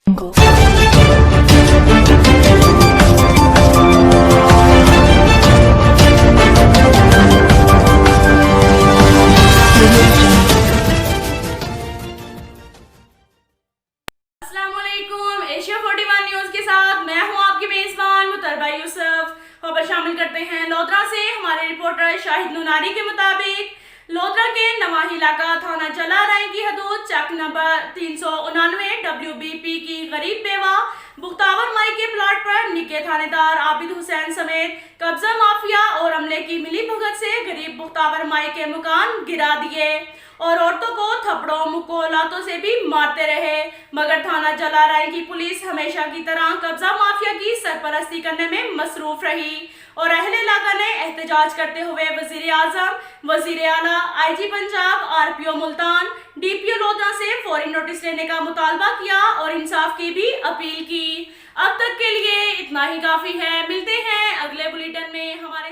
अस्सलामुअलैकुम, Asia 41 news के साथ मैं हूं आपकी मेजबान मुतरबा यूसुफ। खबर शामिल करते हैं लोधरा से। हमारे रिपोर्टर शाहिद नुनारी के मुताबिक लोधरा के नवाही इलाका थाना जलाराय की हदूद चक नंबर 399 WBP की गरीब बेवा बुख्तावर माई के प्लाट पर निके थानेदार आबिद हुसैन समेत कब्जा माफिया और अमले की मिली भगत से गरीब बुख्तावर माई के मकान गिरा दिए और औरतों को थप्पड़ों मुक्कों लातों से भी मारते रहे। मगर थाना जलाराय की पुलिस हमेशा की तरह कब्जा माफिया की सरपरस्ती करने में मसरूफ रही और अहले इलाका ने एहतजाज करते हुए वजीर आजम, वजीर आला, IG Punjab, RPO Multan, DPO lodhra से फौरी नोटिस लेने का मुतालबा किया और इंसाफ की भी अपील की। अब तक के लिए इतना ही काफी है। मिलते हैं अगले बुलेटिन में। हमारे